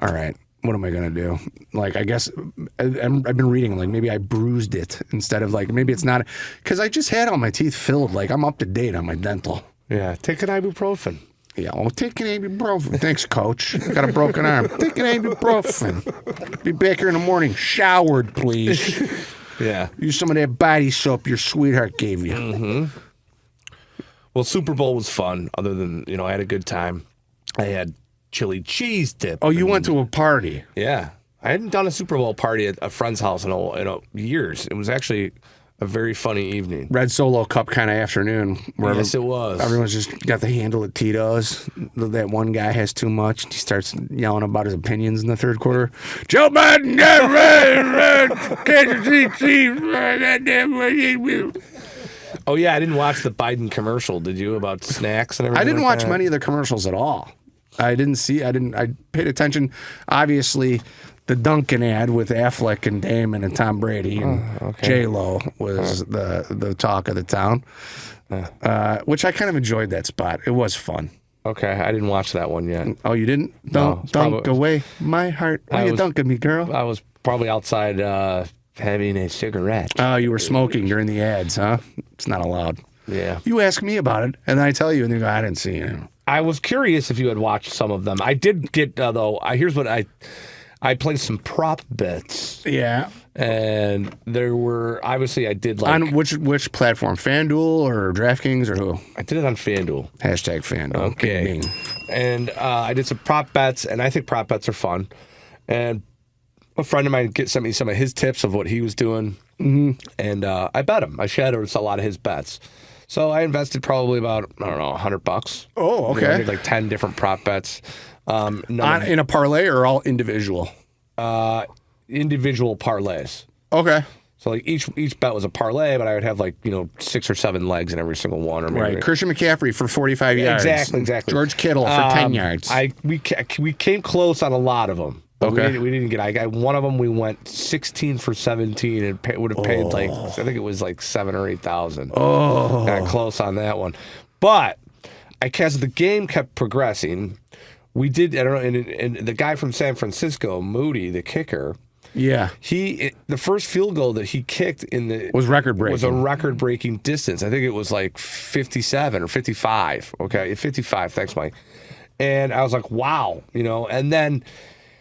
all right, what am I going to do? Like, I guess I've been reading, like, maybe I bruised it instead of, like, maybe it's not. Because I just had all my teeth filled. Like, I'm up to date on my dental. Yeah. Take an ibuprofen. Yeah, take an ibuprofen. Thanks, coach. I got a broken arm. Take an ibuprofen. Be back here in the morning. Showered, please. Yeah. Use some of that body soap your sweetheart gave you. Well, Super Bowl was fun. Other than I had a good time. I had chili cheese dip. Oh, you went to a party. Yeah, I hadn't done a Super Bowl party at a friend's house in years. It was actually a very funny evening. Red Solo Cup kind of afternoon. Where Yes, it was. Everyone's just got the handle at Tito's. That one guy has too much. He starts yelling about his opinions in the third quarter. Joe Biden, Kansas City Chiefs, goddamn. Oh yeah, I didn't watch the Biden commercial. Did you, about snacks and everything? I didn't like watch that? many of the commercials at all. I paid attention. Obviously, the Dunkin' ad with Affleck and Damon and Tom Brady and J-Lo was the talk of the town, which I kind of enjoyed that spot. It was fun. Okay, I didn't watch that one yet. Oh, you didn't? Don't dunk away my heart. Why you dunking me, girl? I was probably outside having a cigarette. Oh, you were smoking during the ads, huh? It's not allowed. Yeah. You ask me about it, and I tell you, and you go, I didn't see it. I was curious if you had watched some of them. I did get, though, here's what I played some prop bets. Yeah. And there were, obviously I did like. On which platform? FanDuel or DraftKings or who? I did it on FanDuel. Hashtag FanDuel. Okay. Bing. And I did some prop bets, and I think prop bets are fun. And a friend of mine sent me some of his tips of what he was doing. Mm-hmm. And I bet him. I shadowed a lot of his bets. So I invested probably about, I don't know, $100. Oh, okay. I did like 10 different prop bets. In a parlay or all individual? Individual parlays. Okay. So like each bet was a parlay, but I would have 6 or 7 legs in every single one. Or maybe Right. Christian McCaffrey for 45 yards. Exactly. George Kittle for 10 yards. We came close on a lot of them. But Okay. we didn't get. I got one of them. We went 16 for 17 and would have paid I think it was like 7,000 or 8,000. Oh. Got close on that one, but as the game kept progressing, we did. I don't know. And the guy from San Francisco, Moody, the kicker. Yeah. The first field goal that he kicked was record-breaking. Was a record-breaking distance. I think it was like 57 or 55. Okay, 55. Thanks, Mike. And I was like, wow, And then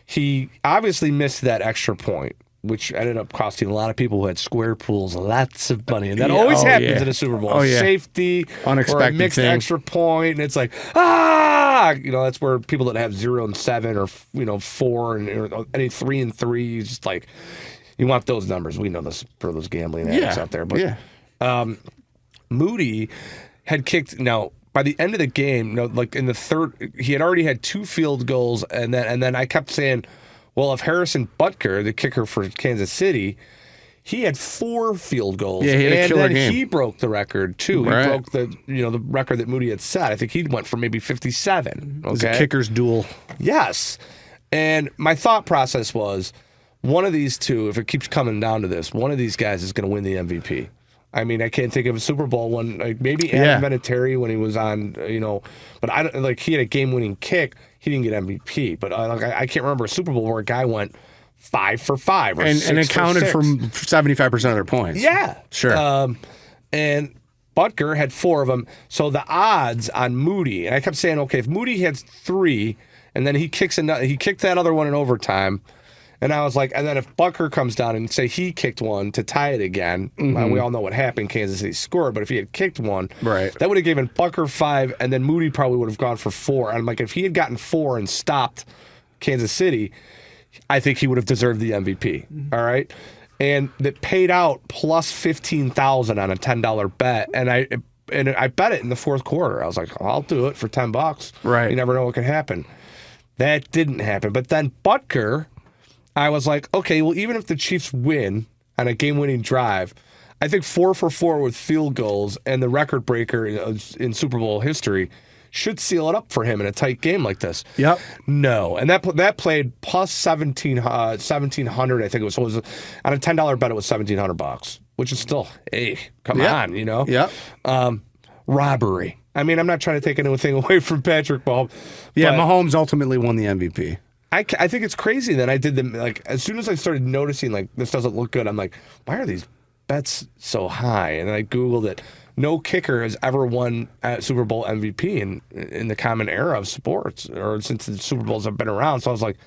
he obviously missed that extra point, which ended up costing a lot of people who had square pools lots of money. And that always happens in a Super Bowl. Oh, yeah. Safety, Unexpected or a mixed thing. extra point, and it's like, that's where people that have 0 and 7 or 4 and any 3 and 3, just like, you want those numbers. We know this for those gambling addicts out there. But Moody had kicked by the end of the game, in the third, he had already had 2 field goals, and then I kept saying, well, if Harrison Butker, the kicker for Kansas City, he had 4 field goals, he had a killer game. He broke the record too. Right. He broke the record that Moody had set. I think he went for maybe 57. It was a kicker's duel. Yes, and my thought process was, one of these two, if it keeps coming down to this, one of these guys is going to win the MVP. I mean, I can't think of a Super Bowl one. Like maybe Adam Vinatieri when he was on, but I don't he had a game-winning kick. He didn't get MVP, but I can't remember a Super Bowl where a guy went 5 for 5 or and 6 it counted for 6. for 75% of their points. Yeah, Sure. And Butker had 4 of them. So the odds on Moody, and I kept saying, okay, if Moody has 3, and then he kicked that other one in overtime. And I was like, and then if Butker comes down and say he kicked one to tie it again, we all know what happened. Kansas City scored, but if he had kicked one, that would have given Butker 5, and then Moody probably would have gone for 4. And I'm like, if he had gotten 4 and stopped Kansas City, I think he would have deserved the MVP. All right, and that paid out plus 15,000 on a $10 bet, and I bet it in the fourth quarter. I was like, I'll do it for $10. Right, you never know what could happen. That didn't happen, but then Butker. I was like, okay, well, even if the Chiefs win on a game-winning drive, I think 4 for 4 with field goals and the record breaker in Super Bowl history should seal it up for him in a tight game like this. Yep. No, and that played plus 1,700. I think it was. So it was on a $10 bet. It was $1,700, which is still, hey, come on, Yeah. Robbery. I mean, I'm not trying to take anything away from Patrick Mahomes. Yeah, Mahomes ultimately won the MVP. I think it's crazy that I did them. Like, as soon as I started noticing, like, this doesn't look good, I'm like, why are these bets so high? And I Googled it. no kicker has ever won Super Bowl MVP in the common era of sports, or since the Super Bowls have been around. So I was like,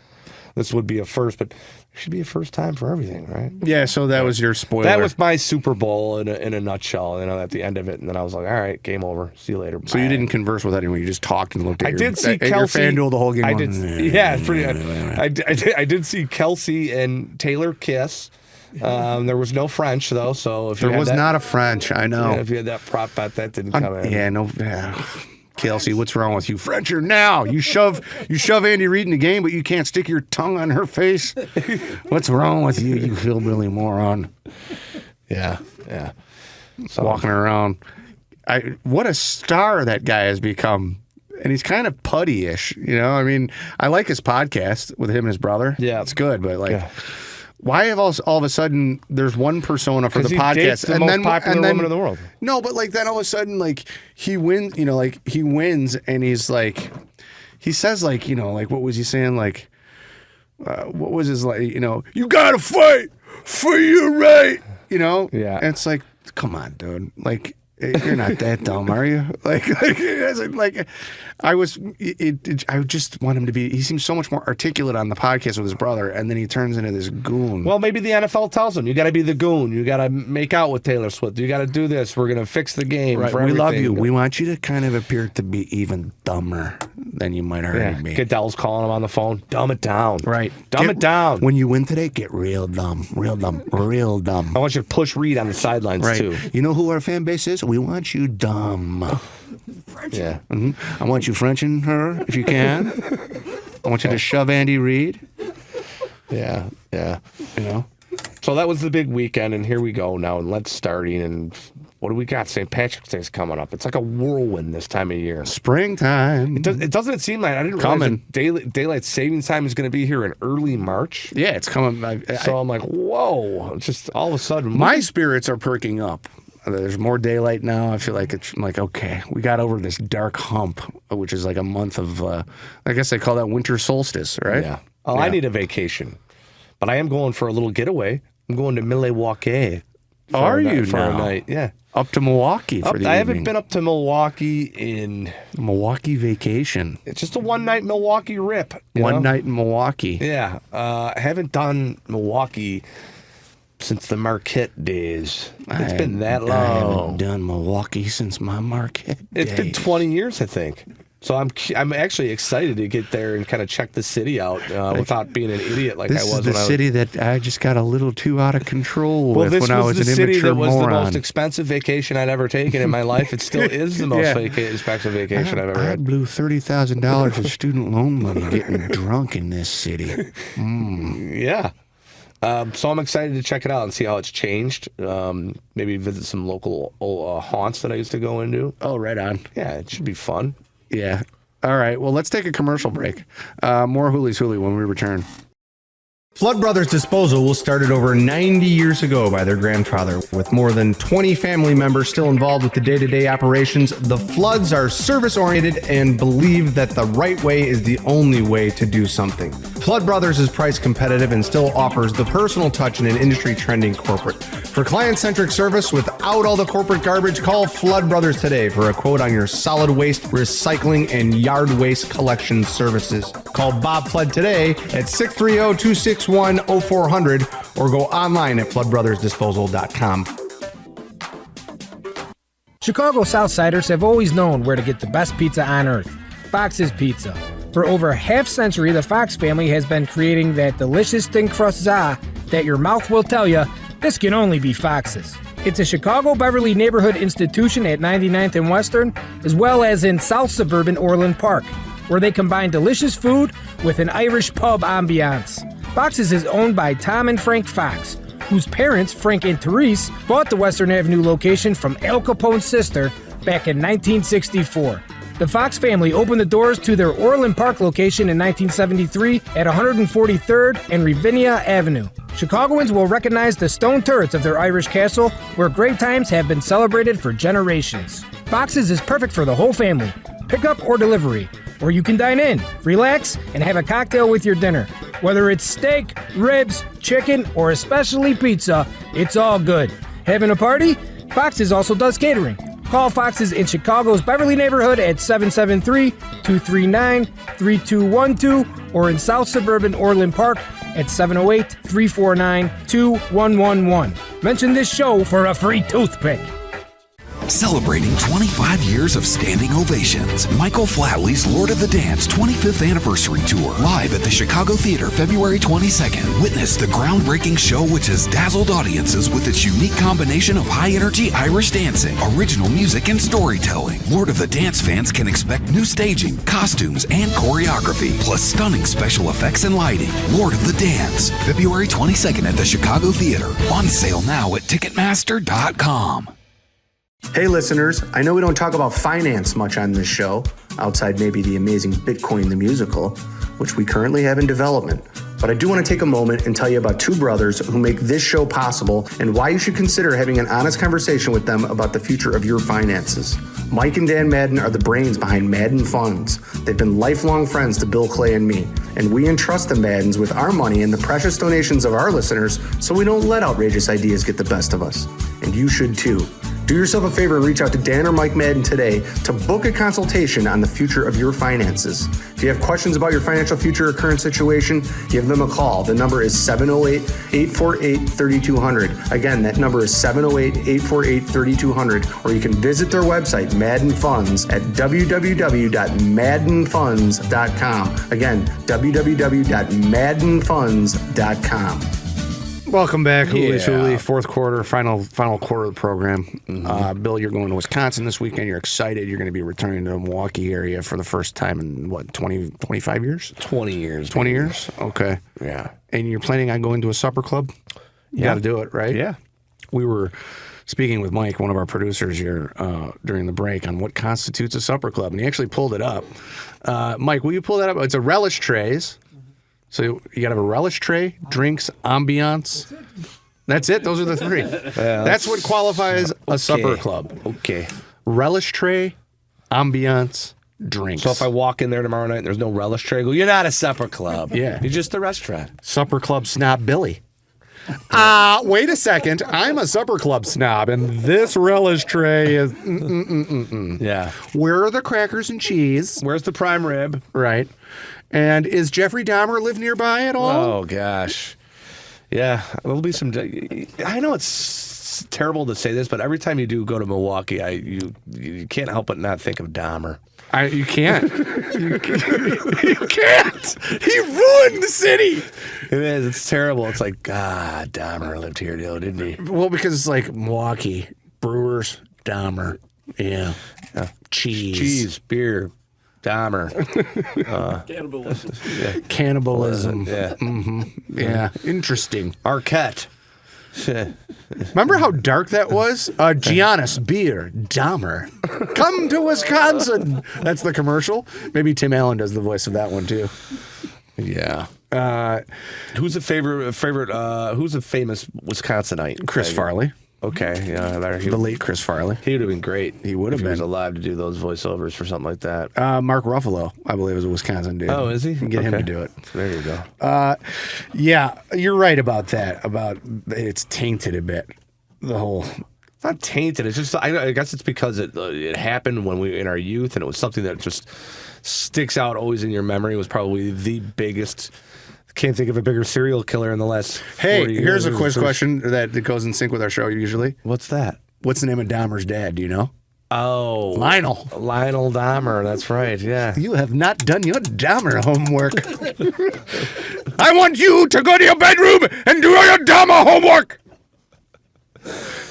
this would be a first, but there should be a first time for everything, right? Yeah, so that was your spoiler. That was my Super Bowl in a nutshell, at the end of it. And then I was like, all right, game over. See you later. So you didn't converse with anyone. You just talked and looked at did see at your Kelsey. FanDuel the whole game. I did. Yeah, it's pretty. I did see Kelsey and Taylor kiss. There was no French though, so if there was not a French. I know. Yeah, if you had that prop bet, that didn't come in. Yeah, no. Kelsey, what's wrong with you? Frencher now. You shove Andy Reid in the game, but you can't stick your tongue on her face. What's wrong with you, you hillbilly moron? Yeah. So, walking around. What a star that guy has become. And he's kind of putty-ish, I mean, I like his podcast with him and his brother. Yeah. It's good, but why have all of a sudden there's one persona for the podcast dates the most popular woman in the world? No, but then all of a sudden he wins, he wins and he's like, he says what was he saying? What was his you gotta fight for your right, Yeah. And it's like, come on, dude, you're not that dumb, are you? I just want him to be. He seems so much more articulate on the podcast with his brother, and then he turns into this goon. Well, maybe the NFL tells him you got to be the goon. You got to make out with Taylor Swift. You got to do this. We're gonna fix the game. Right. For We love everything. you. We want you to kind of appear to be even dumber than you might already be. Goodell's calling him on the phone. Dumb it down. Right. Dumb it down. When you win today, get real dumb, real dumb, real dumb. I want you to push Reed on the sidelines too. You know who our fan base is? We want you dumb. Yeah. I want you Frenching her if you can. I want you to shove Andy Reid. Yeah. You know. So that was the big weekend, and here we go now, and let's starting. And what do we got? St. Patrick's Day's coming up. It's like a whirlwind this time of year. Springtime. It doesn't seem like I didn't realize that daylight savings time is going to be here in early March. Yeah, it's coming. So I'm like, whoa! Just all of a sudden, my spirits are perking up. There's more daylight now. I feel like I'm like, okay, we got over this dark hump, which is like a month of, I guess they call that winter solstice, right? Yeah. Oh, yeah. I need a vacation, but I am going for a little getaway. I'm going to Milwaukee. Are you for now? A night? Yeah. Up to Milwaukee for the evening. I haven't been up to Milwaukee in Milwaukee vacation. It's just a one-night Milwaukee rip. One night in Milwaukee. Yeah. I haven't done Milwaukee since the Marquette days. It's been that long. I haven't done Milwaukee since my Marquette days. It's been 20 years, I think. So I'm actually excited to get there and kind of check the city out without being an idiot like I was. This is the city that I just got a little too out of control with when I was an immature moron. Well, this was the city that was the most expensive vacation I'd ever taken in my life. It still is the most expensive vacation I've ever had. I blew $30,000 of student loan money getting drunk in this city. Yeah. So I'm excited to check it out and see how it's changed. Maybe visit some local haunts that I used to go into. Oh, right on. Yeah, it should be fun. Yeah. All right. Well, let's take a commercial break. More Hooley's Hooley when we return. Flood Brothers Disposal was started over 90 years ago by their grandfather. With more than 20 family members still involved with the day-to-day operations, the Floods are service-oriented and believe that the right way is the only way to do something. Flood Brothers is price competitive and still offers the personal touch in an industry-trending corporate. For client-centric service without all the corporate garbage, call Flood Brothers today for a quote on your solid waste, recycling, and yard waste collection services. Call Bob Flood today at 630-261-0400 or go online at floodbrothersdisposal.com. Chicago Southsiders have always known where to get the best pizza on earth, Fox's Pizza. For over a half-century, the Fox family has been creating that delicious thin crust za that your mouth will tell you, this can only be Fox's. It's a Chicago Beverly neighborhood institution at 99th and Western, as well as in South Suburban Orland Park, where they combine delicious food with an Irish pub ambiance. Fox's is owned by Tom and Frank Fox, whose parents, Frank and Therese, bought the Western Avenue location from Al Capone's sister back in 1964. The Fox family opened the doors to their Orland Park location in 1973 at 143rd and Ravinia Avenue. Chicagoans will recognize the stone turrets of their Irish castle, where great times have been celebrated for generations. Fox's is perfect for the whole family, pickup or delivery, or you can dine in, relax, and have a cocktail with your dinner. Whether it's steak, ribs, chicken, or especially pizza, it's all good. Having a party? Fox's also does catering. Call Fox's in Chicago's Beverly neighborhood at 773-239-3212 or in South Suburban Orland Park at 708-349-2111. Mention this show for a free toothpick. Celebrating 25 years of standing ovations, Michael Flatley's Lord of the Dance 25th Anniversary Tour, live at the Chicago Theater February 22nd. Witness the groundbreaking show which has dazzled audiences with its unique combination of high-energy Irish dancing, original music, and storytelling. Lord of the Dance fans can expect new staging, costumes, and choreography, plus stunning special effects and lighting. Lord of the Dance, February 22nd at the Chicago Theater. On sale now at Ticketmaster.com. Hey listeners, I know we don't talk about finance much on this show, outside maybe the amazing Bitcoin the Musical, which we currently have in development. But I do want to take a moment and tell you about two brothers who make this show possible and why you should consider having an honest conversation with them about the future of your finances. Mike and Dan Madden are the brains behind Madden Funds. They've been lifelong friends to Bill Clay and me, and we entrust the Maddens with our money and the precious donations of our listeners so we don't let outrageous ideas get the best of us. And you should too. Do yourself a favor and reach out to Dan or Mike Madden today to book a consultation on the future of your finances. If you have questions about your financial future or current situation, give them a call. The number is 708-848-3200. Again, that number is 708-848-3200, or you can visit their website, Madden Funds, at www.maddenfunds.com. Again, www.maddenfunds.com. Welcome back, Houli, fourth quarter, final quarter of the program. Bill, you're going to Wisconsin this weekend. You're excited. You're going to be returning to the Milwaukee area for the first time in, 25 years? 20 years. 20 years? Okay. Yeah. And you're planning on going to a supper club? You got to do it, right? Yeah. We were speaking with Mike, one of our producers here, during the break on what constitutes a supper club, and he actually pulled it up. Mike, will you pull that up? It's a relish trays. So you got to have a relish tray, drinks, ambiance. That's it. Those are the three. That's what qualifies a supper club. Okay. Relish tray, ambiance, drinks. So if I walk in there tomorrow night and there's no relish tray, I go, you're not a supper club. Yeah. You're just a restaurant. Supper club snob Billy. Wait a second. I'm a supper club snob, and this relish tray is... Yeah. Where are the crackers and cheese? Where's the prime rib? Right. And is Jeffrey Dahmer live nearby at all? Oh, gosh. Yeah, there'll be some... I know it's terrible to say this, but every time you do go to Milwaukee, you can't help but not think of Dahmer. You can't. You can't. He ruined the city. It is. It's terrible. It's like, Dahmer lived here, didn't he? Well, because it's like Milwaukee, Brewers, Dahmer. Yeah. Cheese, beer, Dahmer. Cannibalism. Yeah. Mm-hmm. Yeah. Interesting. Arquette. Remember how dark that was? Giannis, beer, Dahmer. Come to Wisconsin. That's the commercial. Maybe Tim Allen does the voice of that one too. Yeah. Who's a favorite? Who's a famous Wisconsinite? Chris Farley. Okay, yeah, The late Chris Farley. He would have been great. He would have if been. He was alive to do those voiceovers for something like that. Mark Ruffalo, I believe, is a Wisconsin dude. Oh, is he? You can get him to do it. There you go. Yeah, you're right about that. About it's tainted a bit. The whole. It's not tainted. It's just I guess it's because it happened when we were in our youth, and it was something that just sticks out always in your memory. It was probably the biggest. Can't think of a bigger serial killer in the last 40 years. Here's a quiz question that goes in sync with our show usually. What's that? What's the name of Dahmer's dad? Do you know? Oh. Lionel Dahmer. That's right. Yeah. You have not done your Dahmer homework. I want you to go to your bedroom and do your Dahmer homework.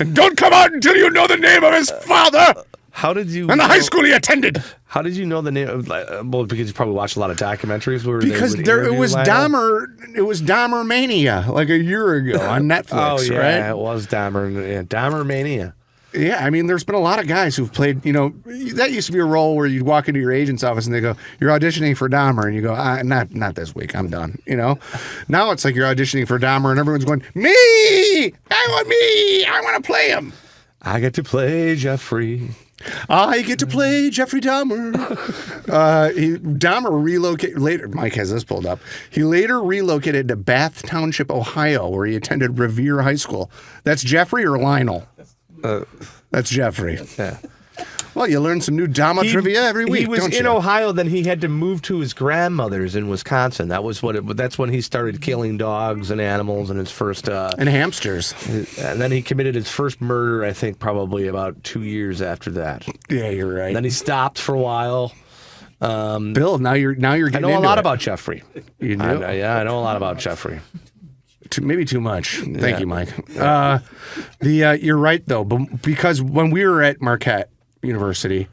And don't come out until you know the name of his father. How did you... And the high school he attended. How did you know the name? Well, because you probably watched a lot of documentaries where because it was Dahmer. It was Dahmer Mania like a year ago on Netflix. Oh yeah, right? it was Dahmer. Yeah, Dahmer Mania. Yeah, I mean, there's been a lot of guys who've played. You know, that used to be a role where you'd walk into your agent's office and they go, "You're auditioning for Dahmer," and you go, "Not this week. I'm done." You know. Now it's like you're auditioning for Dahmer, and everyone's going, "Me! I want to play him. I get to play Jeffrey." I get to play Jeffrey Dahmer. Dahmer relocated later. Mike has this pulled up. He later relocated to Bath Township, Ohio, where he attended Revere High School. That's Jeffrey or Lionel? That's Jeffrey. Yeah. Well, you learn some new Dahmer trivia every week. He was don't in you? Ohio, then he had to move to his grandmother's in Wisconsin. That's when he started killing dogs and animals in his first. And hamsters. And then he committed his first murder, I think, probably about 2 years after that. Yeah, you're right. And then he stopped for a while. Bill, now you're getting I know a into lot it. about Jeffrey. You do? I know a lot about Jeffrey. Maybe too much. Thank you, Mike. You're right though, because when we were at Marquette University,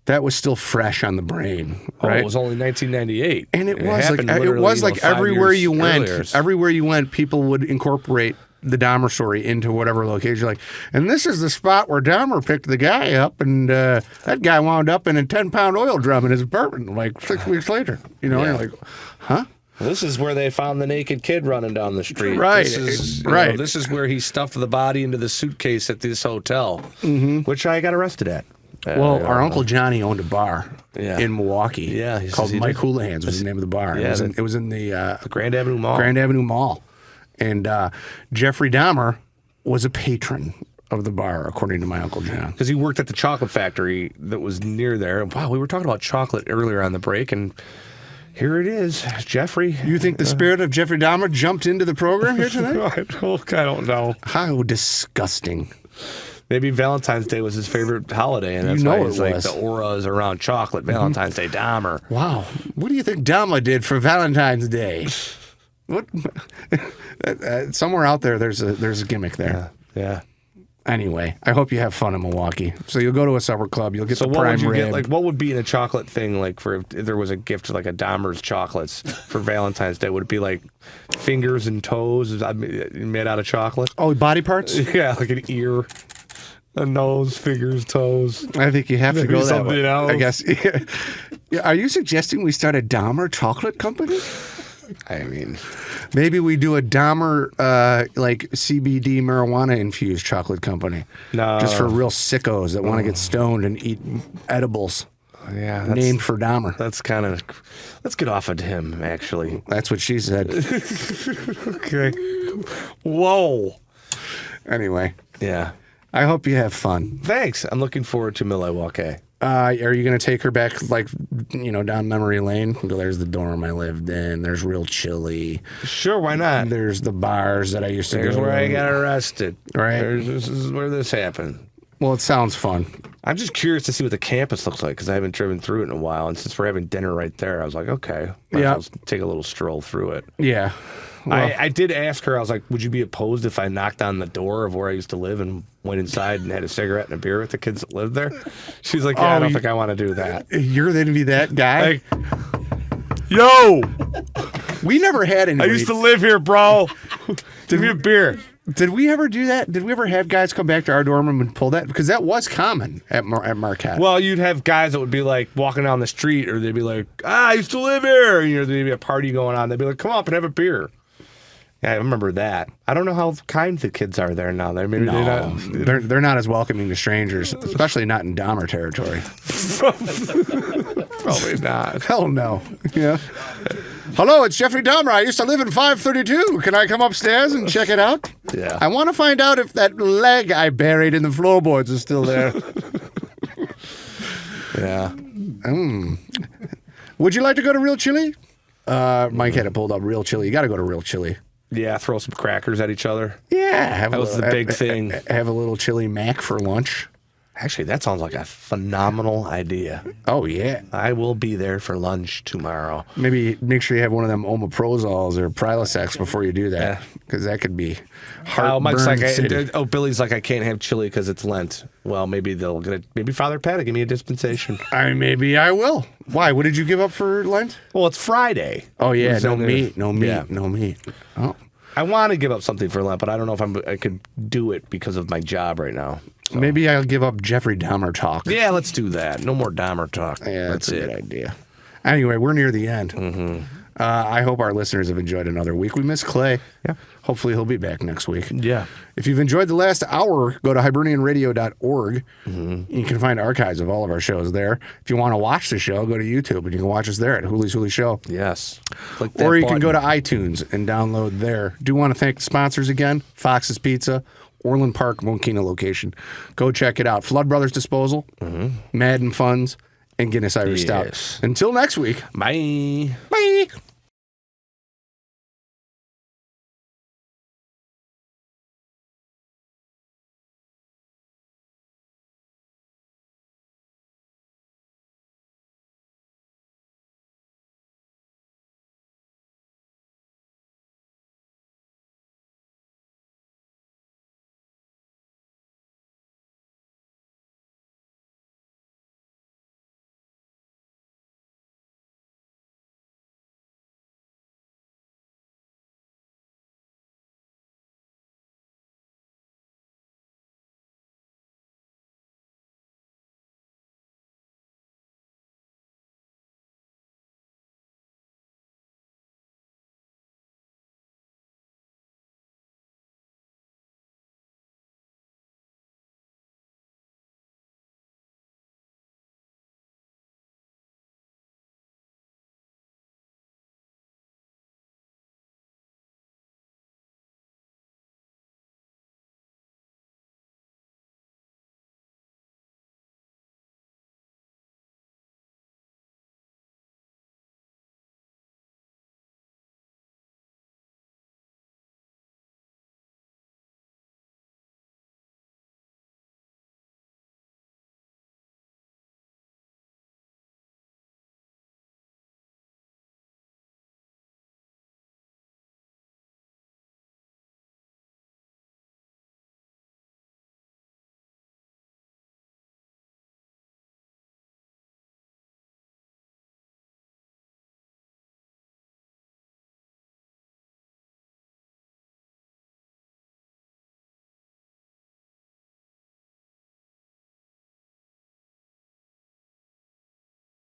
that was still fresh on the brain. Right? Oh, it was only 1998, and it happened was like 5 everywhere years you went. earlier. Everywhere you went, people would incorporate the Dahmer story into whatever location. Like, and this is the spot where Dahmer picked the guy up, and that guy wound up in a 10-pound oil drum in his apartment like 6 weeks later. You know, Yeah. and you're like, huh? This is where they found the naked kid running down the street. Right, This is, right. This is where he stuffed the body into the suitcase at this hotel, which I got arrested at. Well, our Uncle Johnny owned a bar in Milwaukee. Yeah, he says called he Mike did. Houlihan's was the name of the bar. Yeah, it was in the Grand Avenue Mall. Grand Avenue Mall, and Jeffrey Dahmer was a patron of the bar, according to my Uncle John. Because he worked at the chocolate factory that was near there. Wow, we were talking about chocolate earlier on the break, and here it is, Jeffrey. You think the spirit of Jeffrey Dahmer jumped into the program here tonight? I don't know. How disgusting. Maybe Valentine's Day was his favorite holiday, and that's You know why it it's like was. the aura is around chocolate. Valentine's Day, Dahmer. Wow. What do you think Dahmer did for Valentine's Day? What? Somewhere out there, there's a gimmick there. Yeah. Anyway, I hope you have fun in Milwaukee. So you'll go to a supper club. You'll get So the what prime would you rib. get? Like, what would be in a chocolate thing? Like, for if there was a gift like a Dahmer's chocolates for Valentine's Day, would it be like fingers and toes made out of chocolate? Oh, body parts? Yeah, like an ear, a nose, fingers, toes. I think you have to Maybe go that something way. else. I guess. Yeah, are you suggesting we start a Dahmer chocolate company? I mean, Maybe we do a Dahmer like CBD marijuana infused chocolate company. No. Just for real sickos that want to get stoned and eat edibles yeah, named for Dahmer. that's kind of. Let's get off of him. Actually. That's what she said. Okay. Whoa. Anyway, Yeah. I hope you have fun. Thanks. I'm looking forward to Milwaukee. Are you going to take her back, like, down memory lane? Go, there's the dorm I lived in. There's Real Chili. Sure, why not? There's the bars that I used to There's go to. where I got arrested. Right. This is where this happened. Well, it sounds fun. I'm just curious to see what the campus looks like because I haven't driven through it in a while. And since we're having dinner right there, I was like, okay, I'll take a little stroll through it. Yeah. Well, I did ask her, I was like, would you be opposed if I knocked on the door of where I used to live and went inside and had a cigarette and a beer with the kids that lived there? She's like, yeah, I don't think I want to do that. you're going to be that guy? Yo, We never had any. I used to live here, bro. Give me a beer. Did we ever do that? Did we ever have guys come back to our dorm room and pull that? Because that was common at Marquette. Well, you'd have guys that would be like walking down the street, or they'd be like, I used to live here. There'd be a party going on. They'd be like, come up and have a beer. Yeah, I remember that. I don't know how kind the kids are there now. Maybe they're not as welcoming to strangers, especially not in Dahmer territory. probably not. Hell no. Yeah. Hello, it's Jeffrey Dahmer. I used to live in 532. Can I come upstairs and check it out? Yeah. I want to find out if that leg I buried in the floorboards is still there. Yeah. Would you like to go to Real Chili? Mike had it pulled up. Real Chili. You got to go to Real Chili. Yeah, throw some crackers at each other. Yeah. That was the big thing. Have a little chili mac for lunch. Actually, that sounds like a phenomenal idea. Oh, yeah. I will be there for lunch tomorrow. Maybe make sure you have one of them omaprozols or Prilosec before you do that, because that could be Mike's like, city. Billy's like, I can't have chili because it's Lent. Well, maybe they'll get it. Maybe Father Pat will give me a dispensation. Maybe I will. Why? What did you give up for Lent? Well, it's Friday. Oh, yeah. So No meat. No meat. Yeah. No meat. Oh. I want to give up something for Lent, but I don't know if I could do it because of my job right now. So. Maybe I'll give up Jeffrey Dahmer talk. Yeah, let's do that. No more Dahmer talk. Yeah, that's a good idea. Anyway, we're near the end. Mm-hmm. I hope our listeners have enjoyed another week. We miss Clay. Yeah. Hopefully he'll be back next week. Yeah. If you've enjoyed the last hour, go to hibernianradio.org. Mm-hmm. You can find archives of all of our shows there. If you want to watch the show, go to YouTube, and you can watch us there at Hooley's Hooley Show. Yes. Click Or that you can button. go to iTunes and download there. Do want to thank the sponsors again, Fox's Pizza, Orland Park, Mokina location. Go check it out. Flood Brothers Disposal, Madden Funds, and Guinness Irish Stout. Until next week. Bye. Bye.